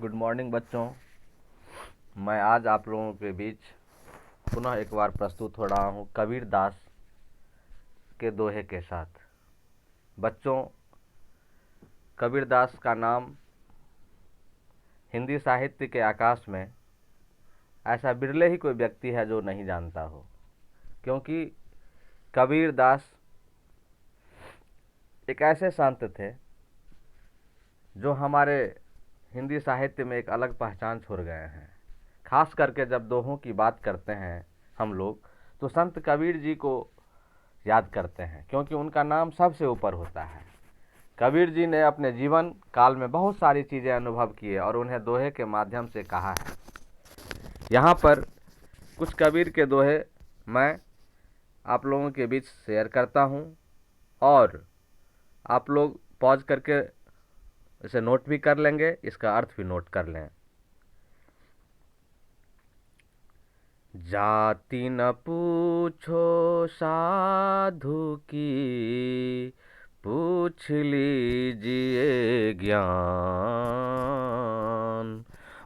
Good morning बच्चों। मैं आज आप लोगों के बीच पुनः एक बार प्रस्तुत हो रहा हूँ कबीर दास के दोहे के साथ। बच्चों, कबीर दास का नाम हिंदी साहित्य के आकाश में ऐसा बिरले ही कोई व्यक्ति है जो नहीं जानता हो, क्योंकि कबीर दास एक ऐसे संत थे जो हमारे हिंदी साहित्य में एक अलग पहचान छोड़ गए हैं। खास करके जब दोहों की बात करते हैं हम लोग तो संत कबीर जी को याद करते हैं, क्योंकि उनका नाम सबसे ऊपर होता है। कबीर जी ने अपने जीवन काल में बहुत सारी चीज़ें अनुभव किए और उन्हें दोहे के माध्यम से कहा है। यहाँ पर कुछ कबीर के दोहे मैं आप लोगों के बीच शेयर करता हूँ और आप लोग पॉज करके इसे नोट भी कर लेंगे, इसका अर्थ भी नोट कर लें। जाति न पूछो साधु की, पूछ लीजिए ज्ञान।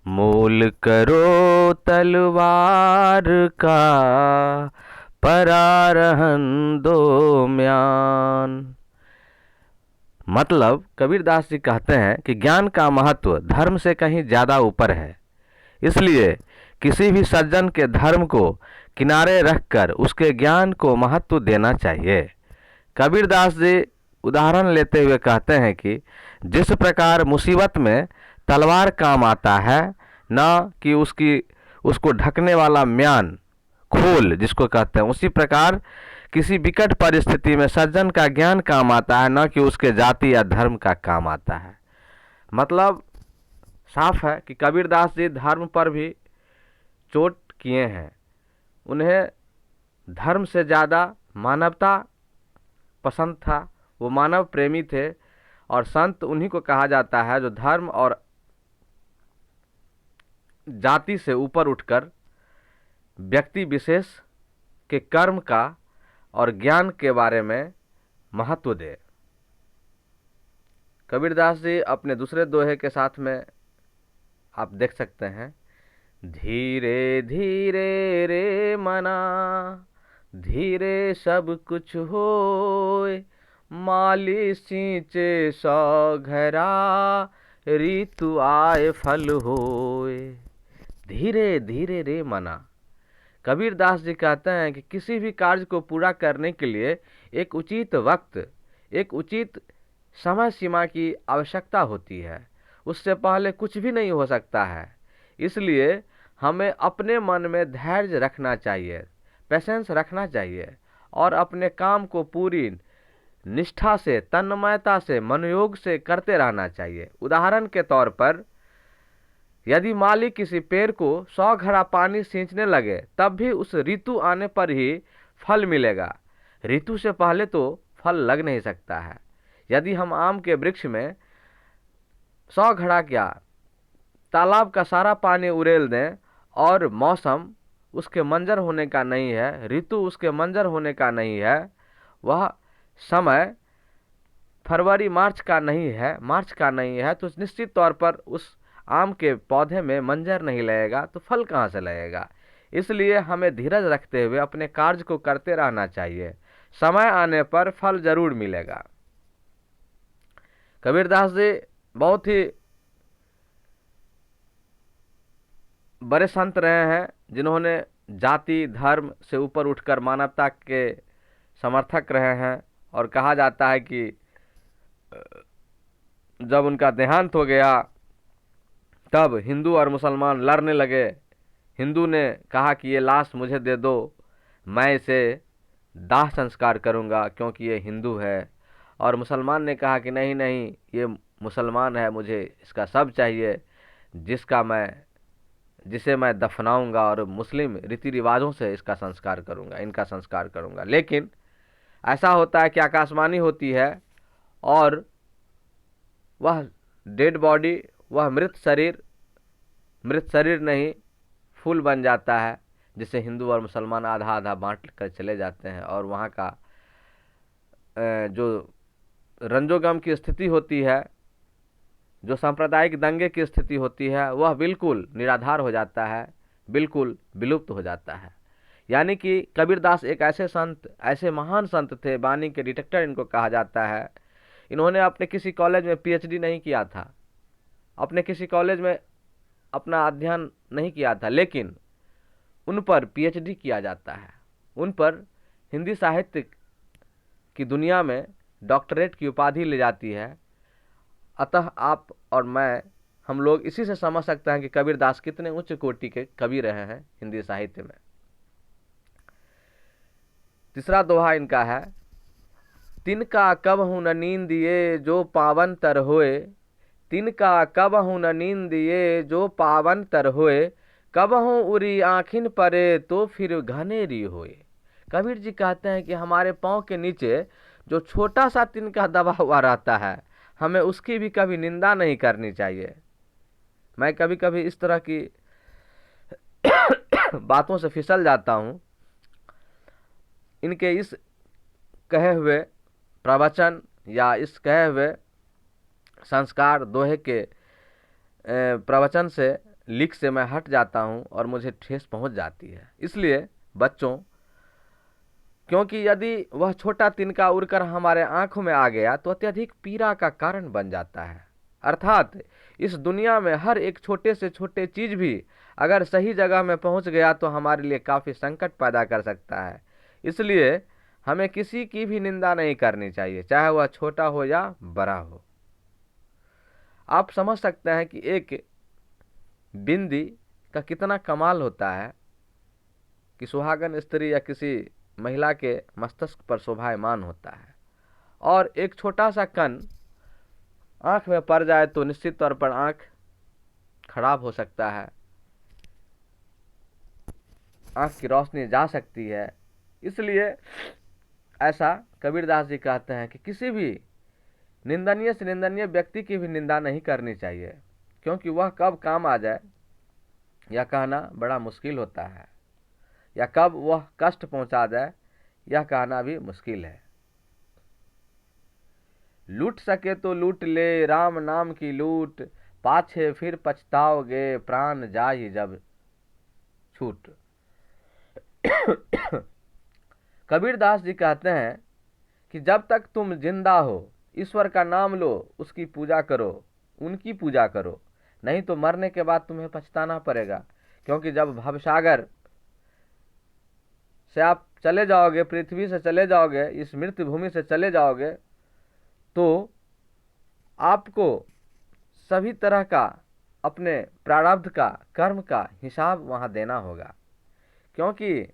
मोल करो तलवार का, परारहन दो म्यान। मतलब कबीरदास जी कहते हैं कि ज्ञान का महत्व धर्म से कहीं ज़्यादा ऊपर है, इसलिए किसी भी सज्जन के धर्म को किनारे रखकर उसके ज्ञान को महत्व देना चाहिए। कबीरदास जी उदाहरण लेते हुए कहते हैं कि जिस प्रकार मुसीबत में तलवार काम आता है, न कि उसको ढकने वाला म्यान, खोल जिसको कहते हैं, उसी प्रकार किसी विकट परिस्थिति में सज्जन का ज्ञान काम आता है, न कि उसके जाति या धर्म का काम आता है। मतलब साफ है कि कबीरदास जी धर्म पर भी चोट किए हैं। उन्हें धर्म से ज़्यादा मानवता पसंद था, वो मानव प्रेमी थे और संत उन्हीं को कहा जाता है जो धर्म और जाति से ऊपर उठकर व्यक्ति विशेष के कर्म का और ज्ञान के बारे में महत्व दे। कबीरदास जी अपने दूसरे दोहे के साथ में आप देख सकते हैं, धीरे धीरे रे मना, धीरे सब कुछ होए, माली सींचे सौ घरा, ऋतु आए फल होए। धीरे धीरे रे मना। कबीरदास जी कहते हैं कि किसी भी कार्य को पूरा करने के लिए एक उचित वक्त, एक उचित समय सीमा की आवश्यकता होती है। उससे पहले कुछ भी नहीं हो सकता है। इसलिए हमें अपने मन में धैर्य रखना चाहिए, पेशेंस रखना चाहिए और अपने काम को पूरी निष्ठा से, तन्मयता से, मनोयोग से करते रहना चाहिए। उदाहरण के तौर पर यदि माली किसी पेड़ को 100 घड़ा पानी सींचने लगे, तब भी उस ऋतु आने पर ही फल मिलेगा। ऋतु से पहले तो फल लग नहीं सकता है। यदि हम आम के वृक्ष में 100 घड़ा क्या, तालाब का सारा पानी उड़ेल दें और मौसम उसके मंजर होने का नहीं है, ऋतु उसके मंजर होने का नहीं है, वह समय फरवरी मार्च का नहीं है, तो निश्चित तौर पर उस आम के पौधे में मंजर नहीं लगेगा, तो फल कहाँ से लगेगा। इसलिए हमें धीरज रखते हुए अपने कार्य को करते रहना चाहिए। समय आने पर फल जरूर मिलेगा। कबीरदास जी बहुत ही बड़े संत रहे हैं, जिन्होंने जाति धर्म से ऊपर उठकर मानवता के समर्थक रहे हैं। और कहा जाता है कि जब उनका देहांत हो गया तब हिंदू और मुसलमान लड़ने लगे। हिंदू ने कहा कि ये लाश मुझे दे दो, मैं इसे दाह संस्कार करूंगा क्योंकि ये हिंदू है। और मुसलमान ने कहा कि नहीं नहीं, ये मुसलमान है, मुझे इसका शव चाहिए, जिसे मैं दफनाऊंगा और मुस्लिम रीति रिवाजों से इसका संस्कार करूंगा, इनका संस्कार करूंगा। लेकिन ऐसा होता है कि आकाशवाणी होती है और वह डेड बॉडी, वह मृत शरीर नहीं फूल बन जाता है, जिसे हिंदू और मुसलमान आधा आधा बांट कर चले जाते हैं। और वहाँ का जो रंजोगम की स्थिति होती है जो सांप्रदायिक दंगे की स्थिति होती है वह बिल्कुल निराधार हो जाता है, बिल्कुल विलुप्त हो जाता है। यानी कि कबीरदास एक ऐसे संत, ऐसे महान संत थे, वाणी के डिटेक्टर इनको कहा जाता है। इन्होंने अपने किसी कॉलेज में पीएचडी नहीं किया था, अपने किसी कॉलेज में अपना अध्ययन नहीं किया था, लेकिन उन पर पीएचडी किया जाता है, उन पर हिंदी साहित्य की दुनिया में डॉक्टरेट की उपाधि ली जाती है। अतः आप और मैं, हम लोग इसी से समझ सकते हैं कि कबीरदास कितने उच्च कोटि के कवि रहे हैं हिंदी साहित्य में। तीसरा दोहा इनका है, तिनका कबहु न नींद ये जो पावन तर होए, तिनका कबहु न नींद ये जो पावन तर होए, कबहु उरी आँखिन परे तो फिर घनेरी होए। कबीर जी कहते हैं कि हमारे पाँव के नीचे जो छोटा सा तिनका दबा हुआ रहता है, हमें उसकी भी कभी निंदा नहीं करनी चाहिए। मैं कभी कभी इस तरह की बातों से फिसल जाता हूँ। इनके इस कहे हुए प्रवचन या इस कहे हुए संस्कार दोहे के प्रवचन से, लिख से मैं हट जाता हूँ और मुझे ठेस पहुँच जाती है। इसलिए बच्चों, क्योंकि यदि वह छोटा तिनका उड़कर हमारे आंखों में आ गया तो अत्यधिक पीड़ा का कारण बन जाता है। अर्थात इस दुनिया में हर एक छोटे से छोटे चीज भी अगर सही जगह में पहुंच गया तो हमारे लिए काफ़ी संकट पैदा कर सकता है। इसलिए हमें किसी की भी निंदा नहीं करनी चाहिए, चाहे वह छोटा हो या बड़ा हो। आप समझ सकते हैं कि एक बिंदी का कितना कमाल होता है कि सुहागन स्त्री या किसी महिला के मस्तिष्क पर शोभायमान होता है, और एक छोटा सा कण आंख में पड़ जाए तो निश्चित तौर पर आंख खराब हो सकता है, आंख की रोशनी जा सकती है। इसलिए ऐसा कबीरदास जी कहते हैं कि किसी भी निंदनीय से निंदनीय व्यक्ति की भी निंदा नहीं करनी चाहिए, क्योंकि वह कब काम आ जाए यह कहना बड़ा मुश्किल होता है, या कब वह कष्ट पहुंचा जाए यह कहना भी मुश्किल है। लूट सके तो लूट ले राम नाम की लूट, पाछे फिर पछताओगे प्राण जाहि जब छूट। कबीरदास जी कहते हैं कि जब तक तुम जिंदा हो ईश्वर का नाम लो, उसकी पूजा करो, उनकी पूजा करो, नहीं तो मरने के बाद तुम्हें पछताना पड़ेगा। क्योंकि जब भवसागर से आप चले जाओगे, पृथ्वी से चले जाओगे, इस मृत्यु भूमि से चले जाओगे, तो आपको सभी तरह का अपने प्रारब्ध का, कर्म का हिसाब वहां देना होगा। क्योंकि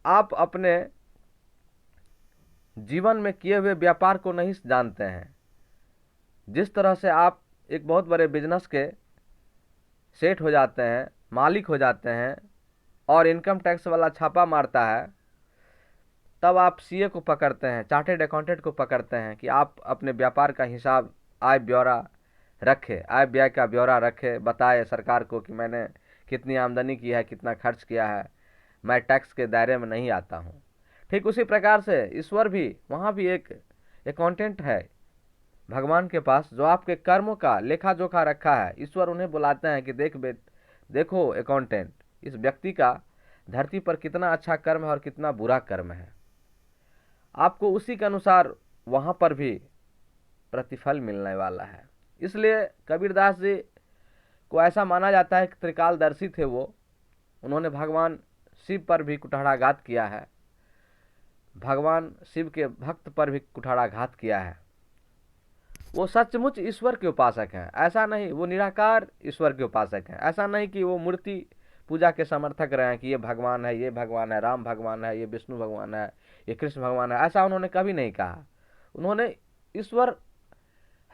आप अपने जीवन में किए हुए व्यापार को नहीं जानते हैं। जिस तरह से आप एक बहुत बड़े बिजनेस के सेठ हो जाते हैं, मालिक हो जाते हैं, और इनकम टैक्स वाला छापा मारता है, तब आप सीए को पकड़ते हैं, चार्टेड अकाउंटेंट को पकड़ते हैं कि आप अपने व्यापार का हिसाब, आय ब्यौरा रखे, आय व्यय का ब्यौरा रखे, बताए सरकार को कि मैंने कितनी आमदनी की है, कितना खर्च किया है, मैं टैक्स के दायरे में नहीं आता हूँ। ठीक उसी प्रकार से ईश्वर भी, वहाँ भी एक अकाउंटेंट है भगवान के पास, जो आपके कर्मों का लेखा जोखा रखा है। ईश्वर उन्हें बुलाते हैं कि देखो अकाउंटेंट, इस व्यक्ति का धरती पर कितना अच्छा कर्म है और कितना बुरा कर्म है। आपको उसी के अनुसार वहाँ पर भी प्रतिफल मिलने वाला है। इसलिए कबीरदास जी को ऐसा माना जाता है कि त्रिकालदर्शी थे वो। उन्होंने भगवान शिव पर भी कुठाराघात किया है, भगवान शिव के भक्त पर भी कुठाराघात किया है। वो सचमुच ईश्वर के उपासक हैं, ऐसा नहीं, वो निराकार ईश्वर के उपासक हैं। ऐसा नहीं कि वो मूर्ति पूजा के समर्थक रहे हैं कि ये भगवान है, ये भगवान है, राम भगवान है, ये विष्णु भगवान है, ये कृष्ण भगवान है। ऐसा उन्होंने कभी नहीं कहा। उन्होंने ईश्वर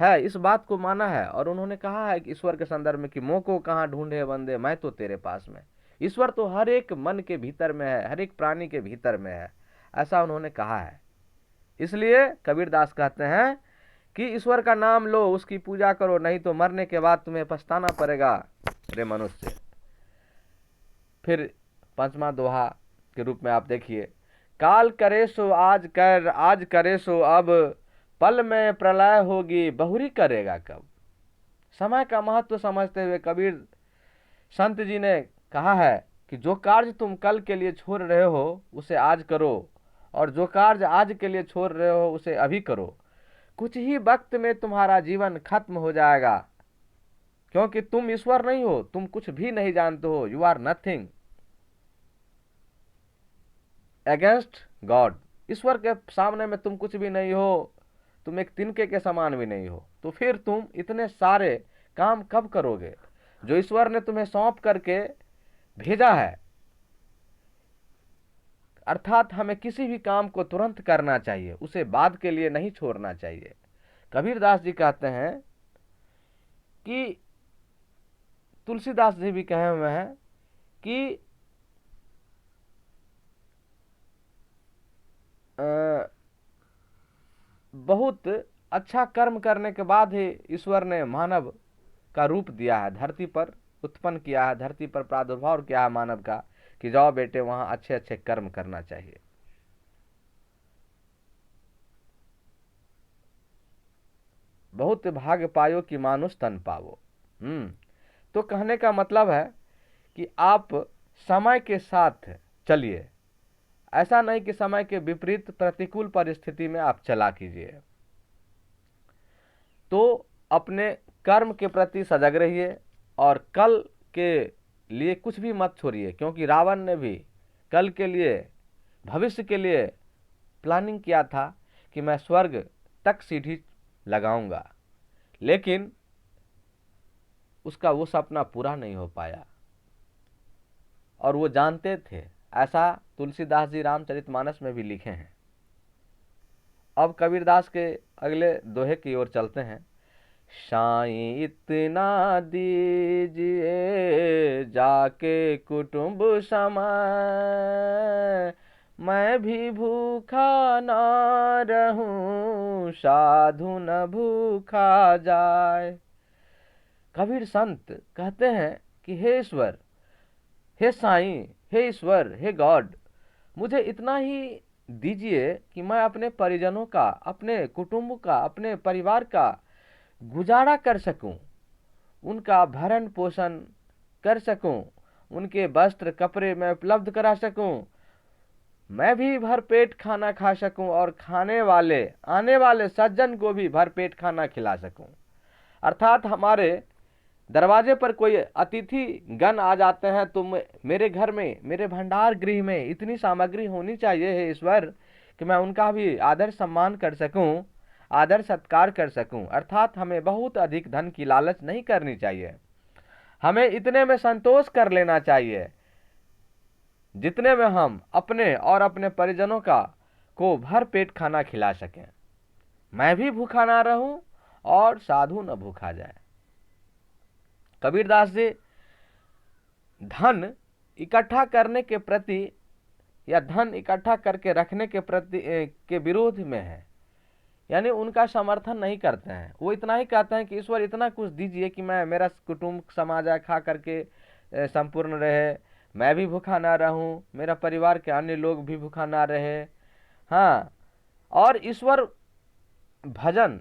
है इस बात को माना है, और उन्होंने कहा है कि ईश्वर के संदर्भ में कि मोह को कहाँ ढूंढे बंदे, मैं तो तेरे पास में। ईश्वर तो हर एक मन के भीतर में है, हर एक प्राणी के भीतर में है, ऐसा उन्होंने कहा है। इसलिए कबीरदास कहते हैं कि ईश्वर का नाम लो, उसकी पूजा करो, नहीं तो मरने के बाद तुम्हें पछताना पड़ेगा रे मनुष्य। फिर पांचवा दोहा के रूप में आप देखिए, काल करे सो आज कर, आज करे सो अब, पल में प्रलय होगी बहुरी करेगा कब। समय का महत्व समझते हुए कबीर संत जी ने कहा है कि जो कार्य तुम कल के लिए छोड़ रहे हो उसे आज करो, और जो कार्य आज के लिए छोड़ रहे हो उसे अभी करो। कुछ ही वक्त में तुम्हारा जीवन खत्म हो जाएगा, क्योंकि तुम ईश्वर नहीं हो, तुम कुछ भी नहीं जानते हो। You are nothing against God. ईश्वर के सामने में तुम कुछ भी नहीं हो, तुम एक तिनके के समान भी नहीं हो। तो फिर तुम इतने सारे काम कब करोगे जो ईश्वर ने तुम्हें सौंप करके भेजा है। अर्थात हमें किसी भी काम को तुरंत करना चाहिए, उसे बाद के लिए नहीं छोड़ना चाहिए। कबीरदास जी कहते हैं कि तुलसीदास जी भी कहे हुए हैं कि बहुत अच्छा कर्म करने के बाद ही ईश्वर ने मानव का रूप दिया है, धरती पर उत्पन्न किया है, धरती पर प्रादुर्भाव किया है मानव का, कि जाओ बेटे वहां अच्छे अच्छे कर्म करना चाहिए। बहुत भाग्य पायो कि मानुष तन पावो। तो कहने का मतलब है कि आप समय के साथ चलिए, ऐसा नहीं कि समय के विपरीत प्रतिकूल परिस्थिति में आप चला कीजिए। तो अपने कर्म के प्रति सजग रहिए और कल के लिए कुछ भी मत छोड़िए, क्योंकि रावण ने भी कल के लिए, भविष्य के लिए प्लानिंग किया था कि मैं स्वर्ग तक सीढ़ी लगाऊंगा, लेकिन उसका वो सपना पूरा नहीं हो पाया, और वो जानते थे। ऐसा तुलसीदास जी रामचरितमानस में भी लिखे हैं। अब कबीरदास के अगले दोहे की ओर चलते हैं। साईं इतना दीजिए जाके कुटुंब समय, मैं भी भूखा न रहूं साधु न भूखा जाए। कबीर संत कहते हैं कि हे ईश्वर, हे साईं, हे ईश्वर, हे गॉड, मुझे इतना ही दीजिए कि मैं अपने परिजनों का, अपने कुटुंब का, अपने परिवार का गुजारा कर सकूं, उनका भरण पोषण कर सकूं, उनके वस्त्र कपड़े मैं उपलब्ध करा सकूं, मैं भी भरपेट खाना खा सकूं और खाने वाले, आने वाले सज्जन को भी भरपेट खाना खिला सकूं। अर्थात हमारे दरवाजे पर कोई अतिथि गण आ जाते हैं तो मेरे घर में, मेरे भंडार गृह में इतनी सामग्री होनी चाहिए है ईश्वर कि मैं उनका भी आदर सम्मान कर सकूं, आदर सत्कार कर सकूं। अर्थात हमें बहुत अधिक धन की लालच नहीं करनी चाहिए, हमें इतने में संतोष कर लेना चाहिए जितने में हम अपने और अपने परिजनों का को भर पेट खाना खिला सकें। मैं भी भूखा ना रहूं और साधु न भूखा जाए। कबीरदास जी धन इकट्ठा करने के प्रति या धन इकट्ठा करके रखने के प्रति के विरोध में है, यानी उनका समर्थन नहीं करते हैं। वो इतना ही कहते हैं कि ईश्वर इतना कुछ दीजिए कि मैं, मेरा कुटुंब समाज खा करके संपूर्ण रहे, मैं भी भूखा ना रहूं, मेरा परिवार के अन्य लोग भी भूखा ना रहे। हाँ, और ईश्वर भजन,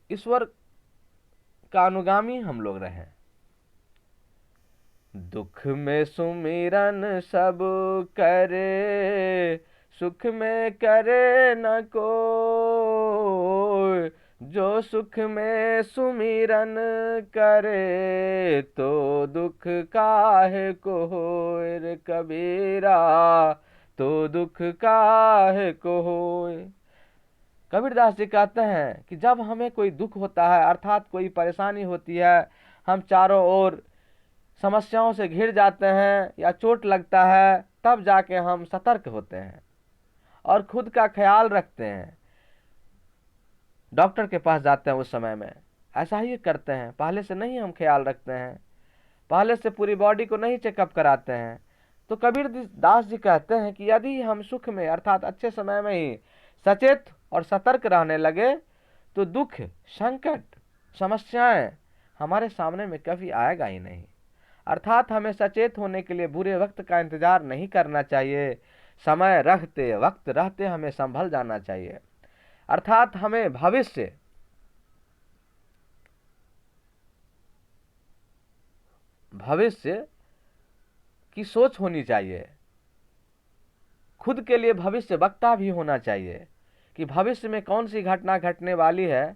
ईश्वर का अनुगामी हम लोग रहें। दुख में सुमिरन सब करे, सुख में करे न कोई, जो सुख में सुमिरन करे तो दुख काहे को होए रे कबीरा, तो दुख काहे को होए। कबीरदास जी कहते हैं कि जब हमें कोई दुख होता है, अर्थात कोई परेशानी होती है, हम चारों ओर समस्याओं से घिर जाते हैं या चोट लगता है, तब जाके हम सतर्क होते हैं और खुद का ख्याल रखते हैं, डॉक्टर के पास जाते हैं। उस समय में ऐसा ही करते हैं, पहले से नहीं हम ख्याल रखते हैं, पहले से पूरी बॉडी को नहीं चेकअप कराते हैं। तो कबीर दास जी कहते हैं कि यदि हम सुख में अर्थात अच्छे समय में ही सचेत और सतर्क रहने लगे तो दुख, संकट, समस्याएं हमारे सामने में कभी आएगा ही नहीं। अर्थात हमें सचेत होने के लिए बुरे वक्त का इंतजार नहीं करना चाहिए, समय रहते, वक्त रहते हमें संभल जाना चाहिए। अर्थात हमें भविष्य की सोच होनी चाहिए। खुद के लिए भविष्य वक्ता भी होना चाहिए कि भविष्य में कौन सी घटना घटने वाली है,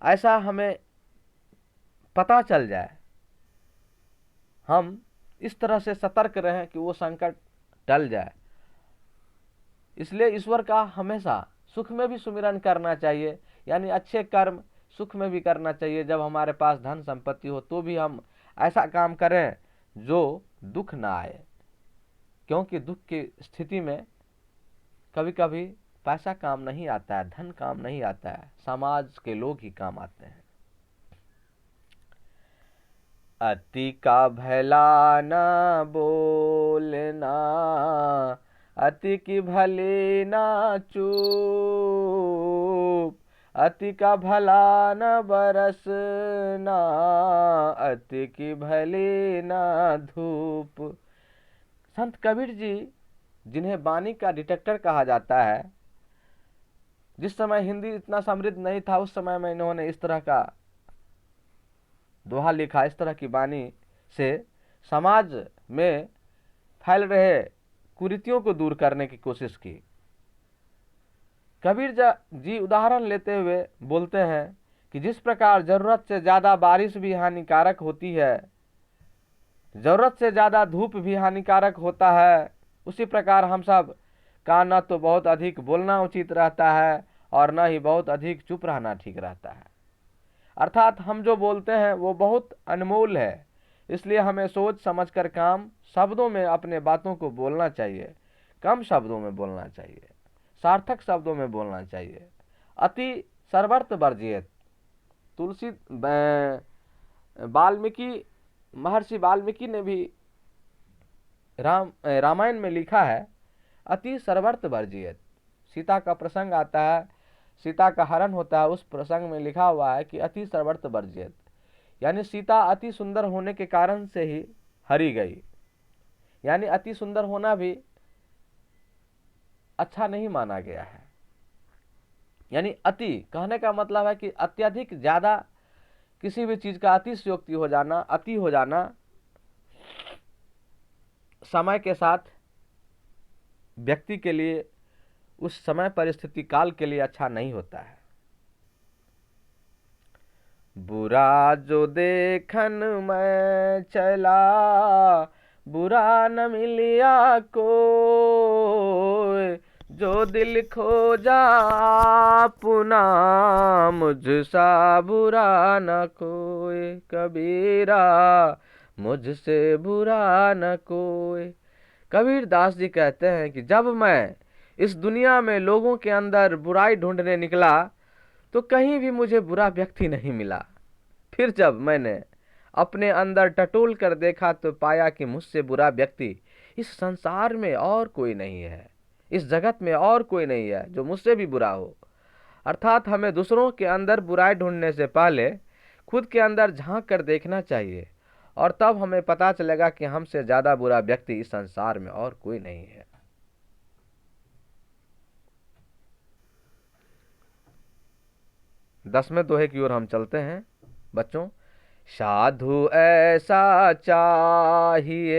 ऐसा हमें पता चल जाए। हम इस तरह से सतर्क रहें कि वो संकट टल जाए। इसलिए ईश्वर का हमेशा सुख में भी सुमिरन करना चाहिए, यानी अच्छे कर्म सुख में भी करना चाहिए। जब हमारे पास धन संपत्ति हो तो भी हम ऐसा काम करें जो दुख ना आए, क्योंकि दुख की स्थिति में कभी कभी पैसा काम नहीं आता है, धन काम नहीं आता है, समाज के लोग ही काम आते हैं। अति का भला न बोलना, अति की भली न चूप, अति का भला न बरसना, अति की भली न धूप। संत कबीर जी, जिन्हें वाणी का डिटेक्टर कहा जाता है, जिस समय हिंदी इतना समृद्ध नहीं था उस समय में इन्होंने इस तरह का दोहा लिखा, इस तरह की वाणी से समाज में फैल रहे कुरीतियों को दूर करने की कोशिश की। कबीर जी उदाहरण लेते हुए बोलते हैं कि जिस प्रकार जरूरत से ज्यादा बारिश भी हानिकारक होती है, जरूरत से ज्यादा धूप भी हानिकारक होता है, उसी प्रकार हम सब का न तो बहुत अधिक बोलना उचित रहता है और न ही बहुत अधिक चुप रहना ठीक रहता है। अर्थात हम जो बोलते हैं वो बहुत अनमोल है, इसलिए हमें सोच समझकर काम शब्दों में अपने बातों को बोलना चाहिए, कम शब्दों में बोलना चाहिए, सार्थक शब्दों में बोलना चाहिए। अति सर्वर्थ वर्जियेत। तुलसी महर्षि वाल्मीकि ने भी रामायण में लिखा है, अति सर्वर्थ वर्जियेत। सीता का प्रसंग आता है, सीता का हरण होता है, उस प्रसंग में लिखा हुआ है कि अति सर्वर्थ वर्जियेत, यानी सीता अति सुंदर होने के कारण से ही हरी गई। यानी अति सुंदर होना भी अच्छा नहीं माना गया है। यानी अति कहने का मतलब है कि अत्यधिक ज्यादा किसी भी चीज का अतिशयोक्ति हो जाना, अति हो जाना समय के साथ व्यक्ति के लिए, उस समय परिस्थिति काल के लिए अच्छा नहीं होता है। बुरा जो देखन मैं चला, बुरा न मिलिया कोई, जो दिल खो जा पुना, मुझसा बुरा न कोई। कबीरा मुझसे बुरा न कोई। कबीर दास जी कहते हैं कि जब मैं इस दुनिया में लोगों के अंदर बुराई ढूंढने निकला तो कहीं भी मुझे बुरा व्यक्ति नहीं मिला। फिर जब मैंने अपने अंदर टटोल कर देखा तो पाया कि मुझसे बुरा व्यक्ति इस संसार में और कोई नहीं है, इस जगत में और कोई नहीं है जो मुझसे भी बुरा हो। अर्थात हमें दूसरों के अंदर बुराई ढूंढने से पहले खुद के अंदर झांक कर देखना चाहिए, और तब हमें पता चलेगा कि हमसे ज्यादा बुरा व्यक्ति इस संसार में और कोई नहीं है। दसवें दोहे की ओर हम चलते हैं बच्चों। साधु ऐसा चाहिए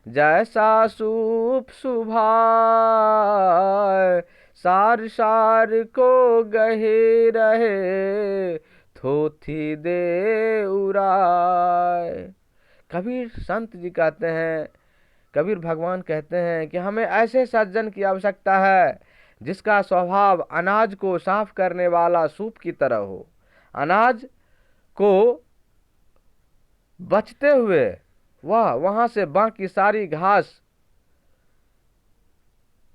जैसा सूप सुभाए, सार सार को गहे रहे, थोथी दे उड़ाए। कबीर संत जी कहते हैं, कबीर भगवान कहते हैं कि हमें ऐसे सज्जन की आवश्यकता है जिसका स्वभाव अनाज को साफ करने वाला सूप की तरह हो। अनाज को बचते हुए वह वहां से बाकी सारी घास,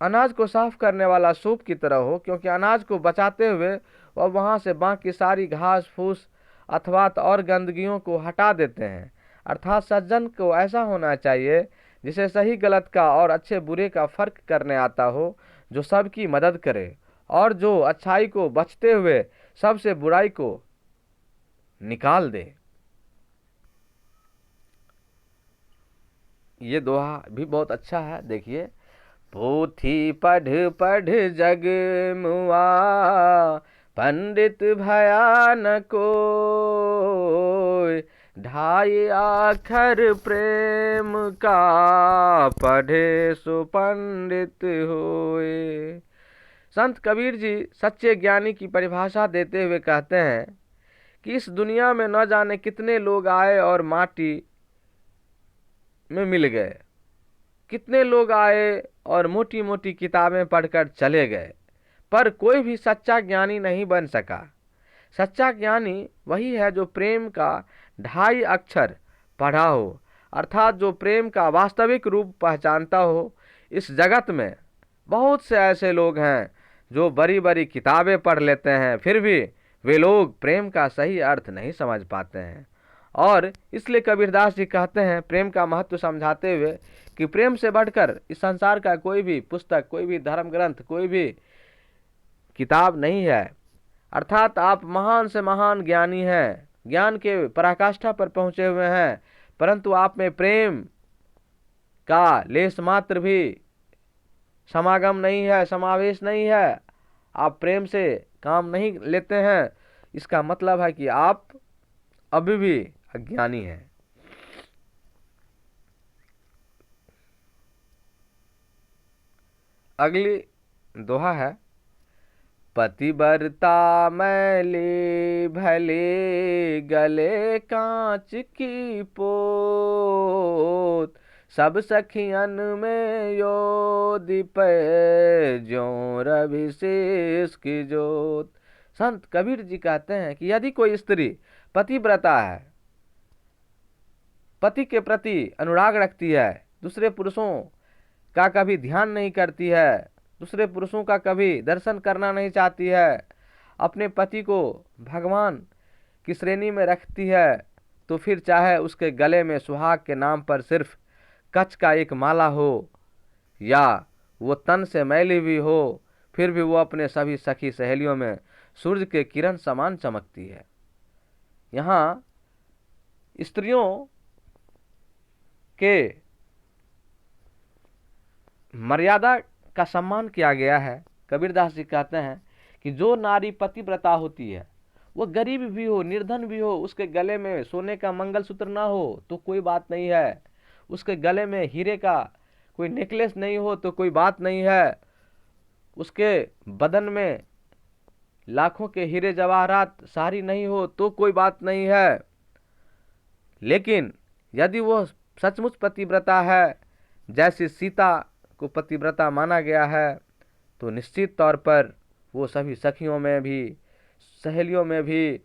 अनाज को साफ करने वाला सूप की तरह हो, क्योंकि अनाज को बचाते हुए वह वहां से बाकी सारी घास फूस अथवा और गंदगियों को हटा देते हैं। अर्थात सज्जन को ऐसा होना चाहिए जिसे सही गलत का और अच्छे बुरे का फर्क करने आता हो, जो सबकी मदद करे और जो अच्छाई को बचते हुए सबसे बुराई को निकाल दे। ये दोहा भी बहुत अच्छा है। देखिए, पोथी पढ़ पढ़ जग मुआ, पंडित भया न कोय। ढाई आखर प्रेम का, पढ़े सो पंडित होए। संत कबीर जी सच्चे ज्ञानी की परिभाषा देते हुए कहते हैं कि इस दुनिया में न जाने कितने लोग आए और माटी में मिल गए, कितने लोग आए और मोटी मोटी किताबें पढ़कर चले गए, पर कोई भी सच्चा ज्ञानी नहीं बन सका। सच्चा ज्ञानी वही है जो प्रेम का 2.5 अक्षर पढ़ा हो, अर्थात जो प्रेम का वास्तविक रूप पहचानता हो। इस जगत में बहुत से ऐसे लोग हैं जो बड़ी बड़ी किताबें पढ़ लेते हैं, फिर भी वे लोग प्रेम का सही अर्थ नहीं समझ पाते हैं। और इसलिए कबीरदास जी कहते हैं प्रेम का महत्व समझाते हुए कि प्रेम से बढ़कर इस संसार का कोई भी पुस्तक, कोई भी धर्म ग्रंथ, कोई भी किताब नहीं है। अर्थात आप महान से महान ज्ञानी हैं, ज्ञान के पराकाष्ठा पर पहुंचे हुए हैं, परंतु आप में प्रेम का लेश मात्र भी समागम नहीं है, समावेश नहीं है। आप प्रेम से काम नहीं लेते हैं, इसका मतलब है कि आप अभी भी अज्ञानी हैं। अगली दोहा है, पतिव्रता मैली भले, गले कांच की पोत। सब सखियन में यो दीपे, ज्यों रवि शेष की जोत। संत कबीर जी कहते हैं कि यदि कोई स्त्री पतिव्रता है, पति के प्रति अनुराग रखती है, दूसरे पुरुषों का कभी ध्यान नहीं करती है, दूसरे पुरुषों का कभी दर्शन करना नहीं चाहती है, अपने पति को भगवान की श्रेणी में रखती है, तो फिर चाहे उसके गले में सुहाग के नाम पर सिर्फ कच्छ का एक माला हो, या वो तन से मैली भी हो, फिर भी वो अपने सभी सखी सहेलियों में सूरज के किरण समान चमकती है। यहाँ स्त्रियों के मर्यादा का सम्मान किया गया है। कबीरदास जी कहते हैं कि जो नारी पतिव्रता होती है, वो गरीब भी हो, निर्धन भी हो, उसके गले में सोने का मंगलसूत्र ना हो तो कोई बात नहीं है, उसके गले में हीरे का कोई नेकलेस नहीं हो तो कोई बात नहीं है, उसके बदन में लाखों के हीरे जवाहरात सारी नहीं हो तो कोई बात नहीं है, लेकिन यदि वो सचमुच पतिव्रता है, जैसे सीता को पतिव्रता माना गया है, तो निश्चित तौर पर वो सभी सखियों में भी, सहेलियों में भी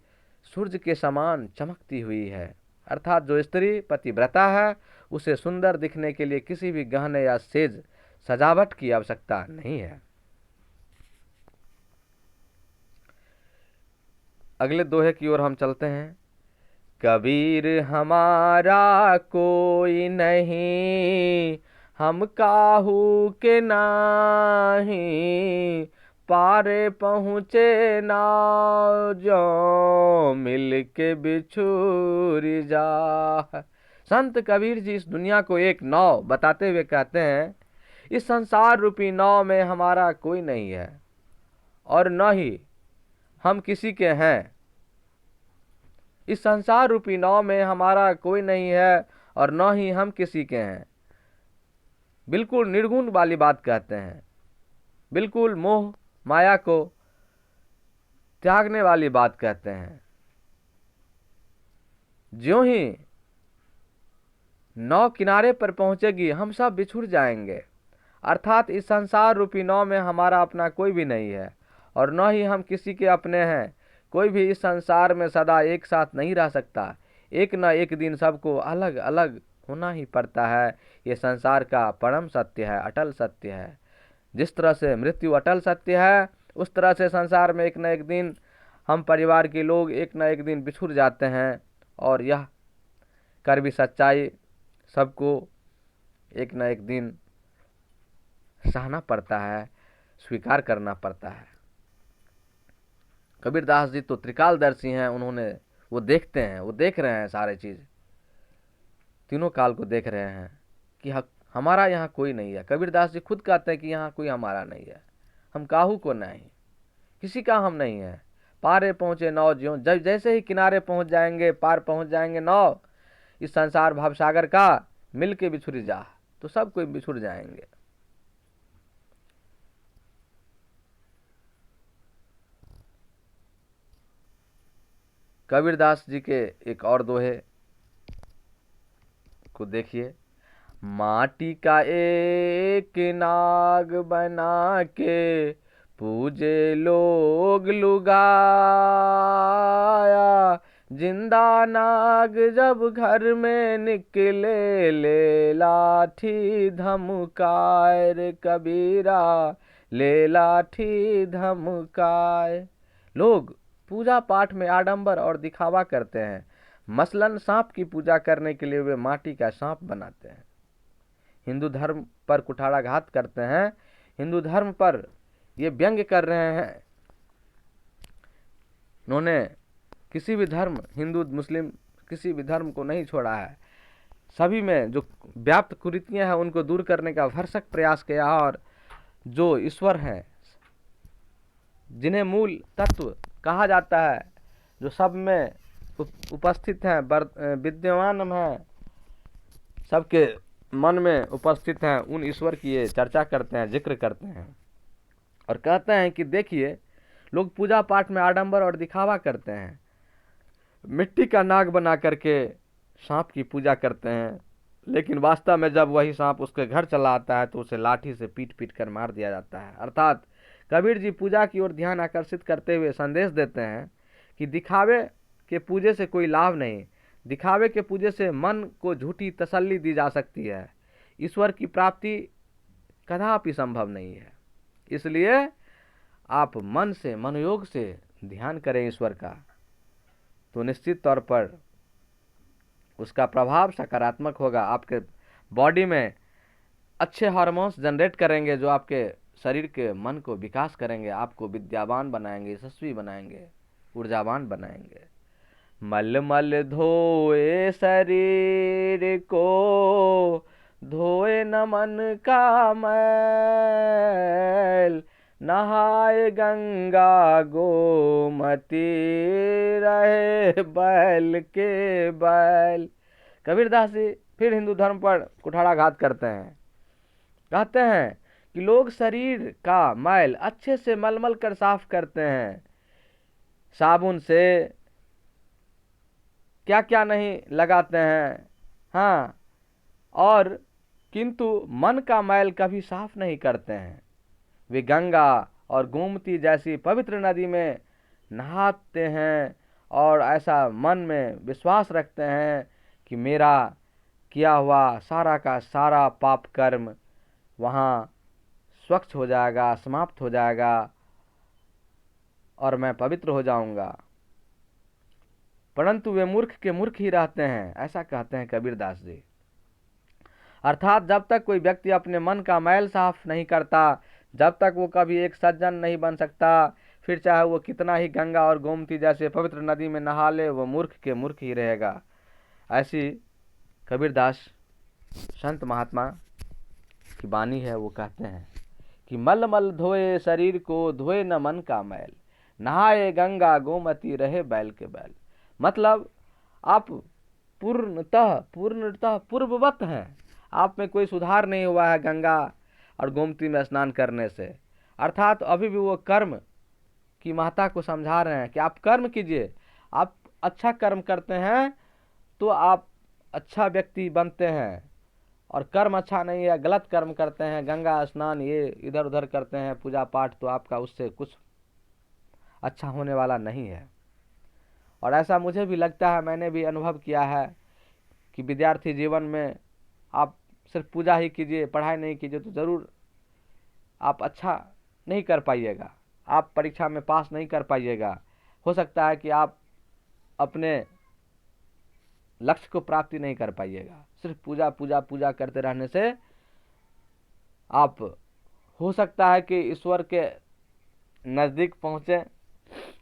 सूरज के समान चमकती हुई है। अर्थात जो स्त्री पतिव्रता है, उसे सुंदर दिखने के लिए किसी भी गहने या सेज सजावट की आवश्यकता नहीं है। अगले दोहे की ओर हम चलते हैं। कबीर हमारा कोई नहीं, हम काहू के नाही। पारे पहुँचे नाव जो, मिल के बिछुर जा। संत कबीर जी इस दुनिया को एक नाव बताते हुए कहते हैं, इस संसार रूपी नाव में हमारा कोई नहीं है और न ही हम किसी के हैं। इस संसार रूपी नाव में हमारा कोई नहीं है और न ही हम किसी के हैं। बिल्कुल निर्गुण वाली बात कहते हैं, बिल्कुल मोह माया को त्यागने वाली बात कहते हैं। ज्यों ही नाव किनारे पर पहुंचेगी, हम सब बिछुड़ जाएंगे। अर्थात इस संसार रूपी नाव में हमारा अपना कोई भी नहीं है और न ही हम किसी के अपने हैं। कोई भी इस संसार में सदा एक साथ नहीं रह सकता, एक न एक दिन सबको अलग अलग होना ही पड़ता है। ये संसार का परम सत्य है, अटल सत्य है। जिस तरह से मृत्यु अटल सत्य है, उस तरह से संसार में एक न एक दिन हम परिवार के लोग एक न एक दिन बिछुड़ जाते हैं, और यह कड़वी सच्चाई सबको एक न एक दिन सहना पड़ता है, स्वीकार करना पड़ता है। कबीरदास जी तो त्रिकालदर्शी हैं, उन्होंने वो देखते हैं, वो देख रहे हैं सारे चीज़, तीनों काल को देख रहे हैं कि हमारा यहाँ कोई नहीं है। कबीरदास जी खुद कहते हैं कि यहाँ कोई हमारा नहीं है, हम काहू को नहीं, किसी का हम नहीं है। पारे पहुँचे नौ ज्यों, जब जैसे ही किनारे पहुँच जाएंगे, पार पहुँच जाएंगे नौ इस संसार भवसागर का, मिल के बिछुड़ जा, तो सब कोई बिछुड़ जाएंगे। कबीरदास जी के एक और दोहे को देखिए। माटी का एक नाग बना के पूजे लोग लुगाया, जिंदा नाग जब घर में निकले ले लाठी धमकाए रे कबीरा, ले लाठी धमकाए। लोग पूजा पाठ में आडंबर और दिखावा करते हैं। मसलन सांप की पूजा करने के लिए वे माटी का सांप बनाते हैं। हिंदू धर्म पर कुठाराघात करते हैं। हिंदू धर्म पर ये व्यंग्य कर रहे हैं। उन्होंने किसी भी धर्म, हिंदू मुस्लिम किसी भी धर्म को नहीं छोड़ा है। सभी में जो व्याप्त कुरीतियां हैं उनको दूर करने का भरसक प्रयास किया, और जो ईश्वर हैं, जिन्हें मूल तत्व कहा जाता है, जो सब में उपस्थित हैं, विद्यमान हैं, सबके मन में उपस्थित हैं, उन ईश्वर की ये चर्चा करते हैं, जिक्र करते हैं और कहते हैं कि देखिए, लोग पूजा पाठ में आडंबर और दिखावा करते हैं। मिट्टी का नाग बना करके सांप की पूजा करते हैं, लेकिन वास्तव में जब वही सांप उसके घर चला आता है तो उसे लाठी से पीट पीट कर मार दिया जाता है। अर्थात कबीर जी पूजा की ओर ध्यान आकर्षित करते हुए संदेश देते हैं कि दिखावे के पूजे से कोई लाभ नहीं। दिखावे के पूजे से मन को झूठी तसल्ली दी जा सकती है। ईश्वर की प्राप्ति कदापि संभव नहीं है। इसलिए आप मन से, मनोयोग से ध्यान करें ईश्वर का, तो निश्चित तौर पर उसका प्रभाव सकारात्मक होगा। आपके बॉडी में अच्छे हार्मोन्स जनरेट करेंगे जो आपके शरीर के मन को विकास करेंगे, आपको विद्यावान बनाएंगे, यशस्वी बनाएंगे, ऊर्जावान बनाएंगे। मल मल धोए शरीर को, धोए न मन का मैल, नहाए गंगा गोमती, रहे बैल के बैल। कबीरदास जी फिर हिंदू धर्म पर कुठाराघात करते हैं। कहते हैं कि लोग शरीर का मैल अच्छे से मलमल कर साफ करते हैं, साबुन से क्या क्या नहीं लगाते हैं, हाँ, और किंतु मन का मैल कभी साफ नहीं करते हैं। वे गंगा और गोमती जैसी पवित्र नदी में नहाते हैं और ऐसा मन में विश्वास रखते हैं कि मेरा किया हुआ सारा का सारा पाप कर्म वहाँ स्वच्छ हो जाएगा, समाप्त हो जाएगा और मैं पवित्र हो जाऊंगा। परंतु वे मूर्ख के मूर्ख ही रहते हैं, ऐसा कहते हैं कबीरदास जी। अर्थात जब तक कोई व्यक्ति अपने मन का मैल साफ नहीं करता, जब तक वो कभी एक सज्जन नहीं बन सकता, फिर चाहे वो कितना ही गंगा और गोमती जैसे पवित्र नदी में नहा ले, वो मूर्ख के मूर्ख ही रहेगा। ऐसी कबीरदास संत महात्मा की वाणी है। वो कहते हैं कि मल मल धोए शरीर को, धोए न मन का मैल, नहाए गंगा गोमती, रहे बैल के बैल। मतलब आप पूर्णतः पूर्ववत हैं, आप में कोई सुधार नहीं हुआ है गंगा और गोमती में स्नान करने से। अर्थात अभी भी वो कर्म की महत्ता को समझा रहे हैं कि आप कर्म कीजिए। आप अच्छा कर्म करते हैं तो आप अच्छा व्यक्ति बनते हैं, और कर्म अच्छा नहीं है, गलत कर्म करते हैं, गंगा स्नान ये इधर उधर करते हैं, पूजा पाठ, तो आपका उससे कुछ अच्छा होने वाला नहीं है। और ऐसा मुझे भी लगता है, मैंने भी अनुभव किया है कि विद्यार्थी जीवन में आप सिर्फ पूजा ही कीजिए, पढ़ाई नहीं कीजिए, तो ज़रूर आप अच्छा नहीं कर पाइएगा, आप परीक्षा में पास नहीं कर पाइएगा। हो सकता है कि आप अपने लक्ष्य को प्राप्ति नहीं कर पाइएगा। सिर्फ पूजा पूजा पूजा करते रहने से आप हो सकता है कि ईश्वर के नज़दीक पहुँचे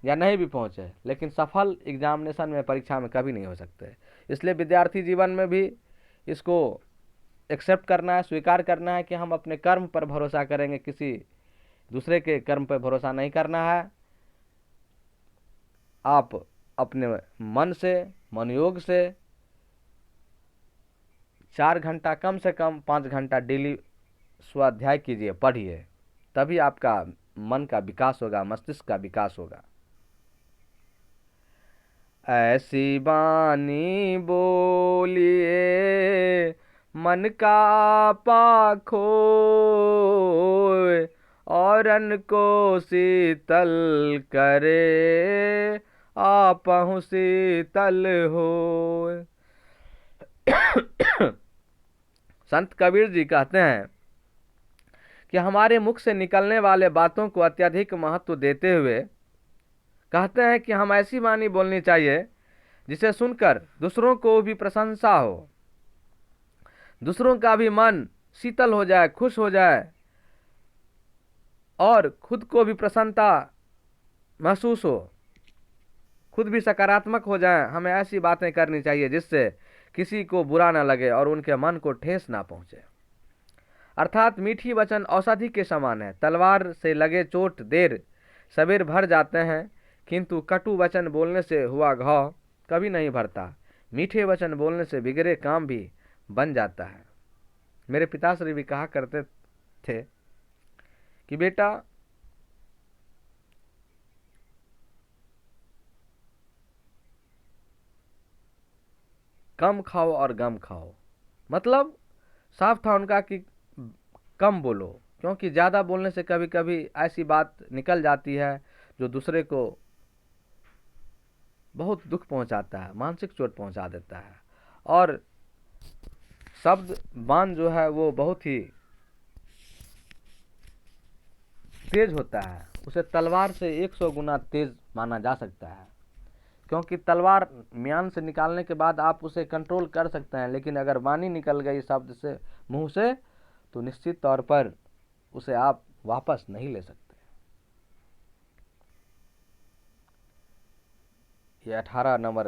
या नहीं भी पहुँचे, लेकिन सफल एग्जामिनेशन में, परीक्षा में कभी नहीं हो सकते। इसलिए विद्यार्थी जीवन में भी इसको एक्सेप्ट करना है, स्वीकार करना है कि हम अपने कर्म पर भरोसा करेंगे, किसी दूसरे के कर्म पर भरोसा नहीं करना है। आप अपने मन से, मन योग से 4 घंटा, कम से कम 5 घंटा डेली स्वाध्याय कीजिए, पढ़िए, तभी आपका मन का विकास होगा, मस्तिष्क का विकास होगा। ऐसी बानी बोलिए मन का पाखो, औरन को शीतल करे, आपहु शीतल हो। संत कबीर जी कहते हैं कि हमारे मुख से निकलने वाले बातों को अत्यधिक महत्व देते हुए कहते हैं कि हम ऐसी वाणी बोलनी चाहिए जिसे सुनकर दूसरों को भी प्रशंसा हो, दूसरों का भी मन शीतल हो जाए, खुश हो जाए, और खुद को भी प्रसन्नता महसूस हो, खुद भी सकारात्मक हो जाए। हमें ऐसी बातें करनी चाहिए जिससे किसी को बुरा ना लगे और उनके मन को ठेस ना पहुंचे। अर्थात मीठी वचन औषधि के समान है। तलवार से लगे चोट देर सबेर भर जाते हैं, किंतु कटु वचन बोलने से हुआ घाव कभी नहीं भरता। मीठे वचन बोलने से बिगड़े काम भी बन जाता है। मेरे पिताश्री भी कहा करते थे कि बेटा, कम खाओ और गम खाओ। मतलब साफ था उनका कि कम बोलो, क्योंकि ज़्यादा बोलने से कभी कभी ऐसी बात निकल जाती है जो दूसरे को बहुत दुख पहुंचाता है, मानसिक चोट पहुंचा देता है। और शब्द बाण जो है वो बहुत ही तेज होता है, उसे तलवार से 100 गुना तेज माना जा सकता है। क्योंकि तलवार म्यान से निकालने के बाद आप उसे कंट्रोल कर सकते हैं, लेकिन अगर वाणी निकल गई शब्द से, मुंह से, तो निश्चित तौर पर उसे आप वापस नहीं ले सकते। ये 18 नंबर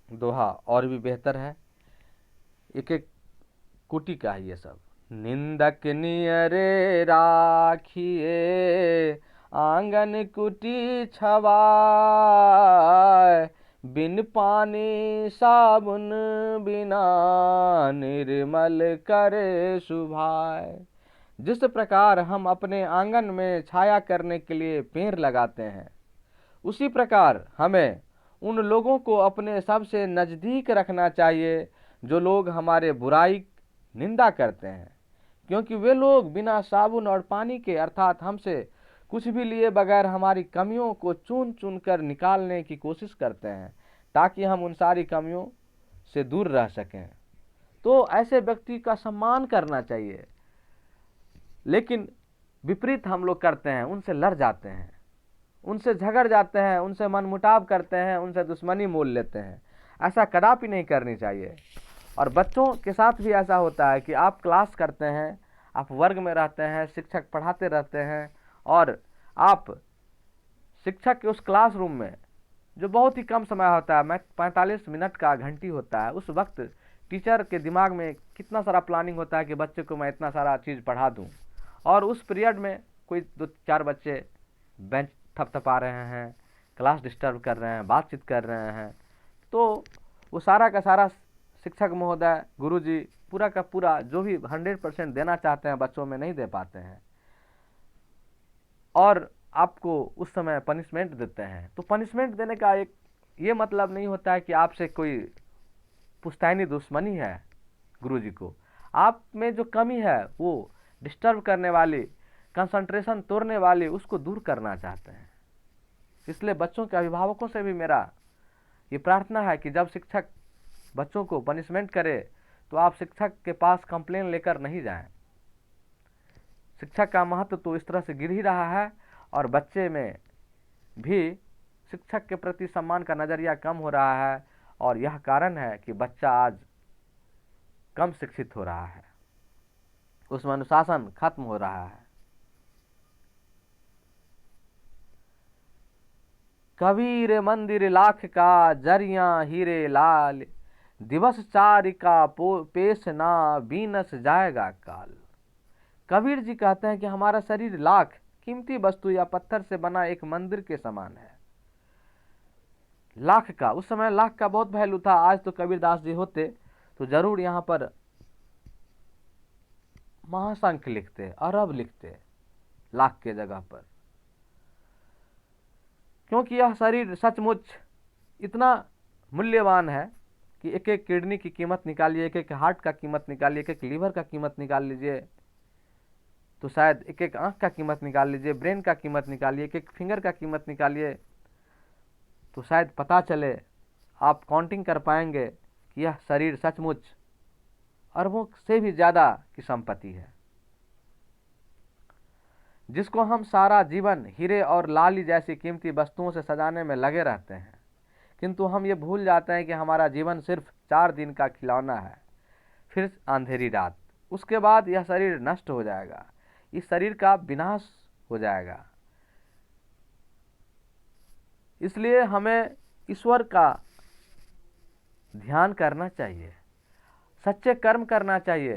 दोहा और भी बेहतर है, एक एक कुटी का है ये सब। निंदक नियरे राखिए आंगन कुटी छवाए, बिन पानी साबुन बिना निर्मल करे सुभाए। जिस प्रकार हम अपने आंगन में छाया करने के लिए पेड़ लगाते हैं, उसी प्रकार हमें उन लोगों को अपने सबसे नज़दीक रखना चाहिए जो लोग हमारे बुराई निंदा करते हैं, क्योंकि वे लोग बिना साबुन और पानी के, अर्थात हमसे कुछ भी लिए बगैर हमारी कमियों को चुन चुन कर निकालने की कोशिश करते हैं, ताकि हम उन सारी कमियों से दूर रह सकें। तो ऐसे व्यक्ति का सम्मान करना चाहिए, लेकिन विपरीत हम लोग करते हैं, उनसे लड़ जाते हैं, उनसे झगड़ जाते हैं, उनसे मनमुटाव करते हैं, उनसे दुश्मनी मोल लेते हैं। ऐसा कदापि नहीं करनी चाहिए। और बच्चों के साथ भी ऐसा होता है कि आप क्लास करते हैं, आप वर्ग में रहते हैं, शिक्षक पढ़ाते रहते हैं, और आप शिक्षक के उस क्लासरूम में जो बहुत ही कम समय होता है, 45 मिनट का घंटी होता है, उस वक्त टीचर के दिमाग में कितना सारा प्लानिंग होता है कि बच्चे को मैं इतना सारा चीज़ पढ़ा दूं, और उस पीरियड में कोई 2-4 बच्चे बेंच थपथपा रहे हैं, क्लास डिस्टर्ब कर रहे हैं, बातचीत कर रहे हैं, तो वो सारा का सारा शिक्षक महोदय, गुरुजी पूरा का पूरा जो भी 100% देना चाहते हैं बच्चों में नहीं दे पाते हैं, और आपको उस समय पनिशमेंट देते हैं। तो पनिशमेंट देने का एक ये मतलब नहीं होता है कि आपसे कोई पुश्तैनी दुश्मनी है गुरुजी को। आप में जो कमी है वो डिस्टर्ब करने वाली, कंसंट्रेशन तोड़ने वाली, उसको दूर करना चाहते हैं। इसलिए बच्चों के अभिभावकों से भी मेरा ये प्रार्थना है कि जब शिक्षक बच्चों को पनिशमेंट करे तो आप शिक्षक के पास कंप्लेन लेकर नहीं जाएं। शिक्षक का महत्व तो इस तरह से गिर ही रहा है, और बच्चे में भी शिक्षक के प्रति सम्मान का नज़रिया कम हो रहा है, और यह कारण है कि बच्चा आज कम शिक्षित हो रहा है, उसमें अनुशासन खत्म हो रहा है। कबीर मंदिर लाख का, जरिया हीरे लाल, दिवस चारिका पेश ना बीनस जाएगा काल। कबीर जी कहते हैं कि हमारा शरीर लाख कीमती वस्तु या पत्थर से बना एक मंदिर के समान है। लाख का, उस समय लाख का बहुत वैल्यू था। आज तो कबीरदास जी होते तो जरूर यहाँ पर महासंख्य लिखते, अरब लिखते लाख के जगह पर, क्योंकि यह शरीर सचमुच इतना मूल्यवान है कि एक एक किडनी की कीमत निकालिए, एक एक हार्ट का कीमत निकालिए, एक एक लीवर का कीमत निकाल लीजिए तो शायद एक एक आंख का कीमत निकाल लीजिए, ब्रेन का कीमत निकालिए, एक एक फिंगर का कीमत निकालिए तो शायद पता चले, आप काउंटिंग कर पाएंगे कि यह शरीर सचमुच अरबों से भी ज़्यादा की संपत्ति है, जिसको हम सारा जीवन हीरे और लाली जैसी कीमती वस्तुओं से सजाने में लगे रहते हैं। किंतु हम ये भूल जाते हैं कि हमारा जीवन सिर्फ 4 दिन का खिलौना है, फिर अंधेरी रात, उसके बाद यह शरीर नष्ट हो जाएगा, इस शरीर का विनाश हो जाएगा। इसलिए हमें ईश्वर का ध्यान करना चाहिए, सच्चे कर्म करना चाहिए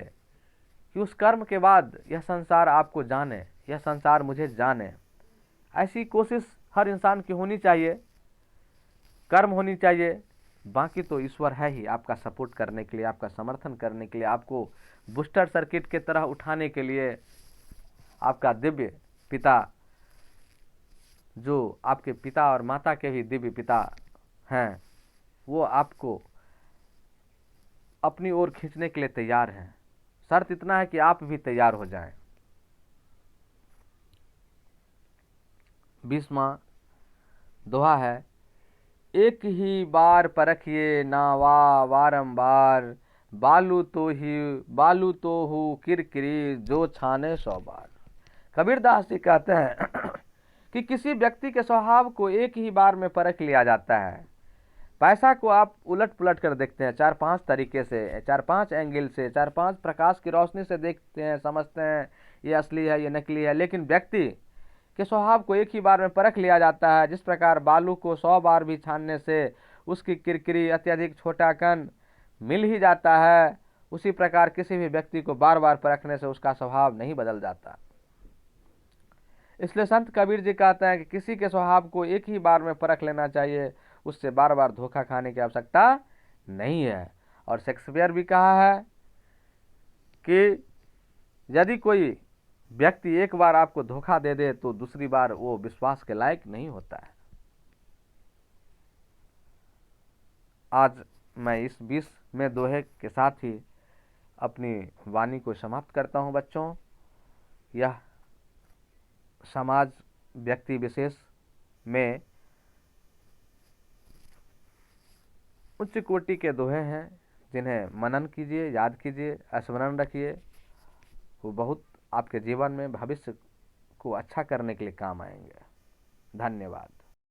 कि उस कर्म के बाद यह संसार आपको जाने, यह संसार मुझे जाने। ऐसी कोशिश हर इंसान की होनी चाहिए, कर्म होनी चाहिए। बाकी तो ईश्वर है ही आपका सपोर्ट करने के लिए, आपका समर्थन करने के लिए, आपको बूस्टर सर्किट के तरह उठाने के लिए। आपका दिव्य पिता, जो आपके पिता और माता के भी दिव्य पिता हैं, वो आपको अपनी ओर खींचने के लिए तैयार हैं। शर्त इतना है कि आप भी तैयार हो जाएं। 20वां दोहा है, एक ही बार परखिए नावा वारंबार, बालू तो हु किरकिरी जो छाने 100 बार। कबीरदास जी कहते हैं कि किसी व्यक्ति के स्वभाव को एक ही बार में परख लिया जाता है। पैसा को आप उलट पुलट कर देखते हैं, 4-5 तरीके से, 4-5 एंगल से, 4-5 प्रकाश की रोशनी से देखते हैं, समझते हैं ये असली है, ये नकली है। लेकिन व्यक्ति के स्वभाव को एक ही बार में परख लिया जाता है। जिस प्रकार बालू को 100 बार भी छानने से उसकी किरकिरी, अत्यधिक छोटा कण मिल ही जाता है, उसी प्रकार किसी भी व्यक्ति को बार बार परखने से उसका स्वभाव नहीं बदल जाता। इसलिए संत कबीर जी कहते हैं कि किसी के स्वभाव को एक ही बार में परख लेना चाहिए, उससे बार बार धोखा खाने की आवश्यकता नहीं है। और शेक्सपियर भी कहा है कि यदि कोई व्यक्ति एक बार आपको धोखा दे दे तो दूसरी बार वो विश्वास के लायक नहीं होता है। आज मैं इस 20वें दोहे के साथ ही अपनी वाणी को समाप्त करता हूं। बच्चों, यह समाज व्यक्ति विशेष में उच्च कोटि के दोहे हैं, जिन्हें मनन कीजिए, याद कीजिए, स्मरण रखिए। वो बहुत आपके जीवन में भविष्य को अच्छा करने के लिए काम आएंगे। धन्यवाद।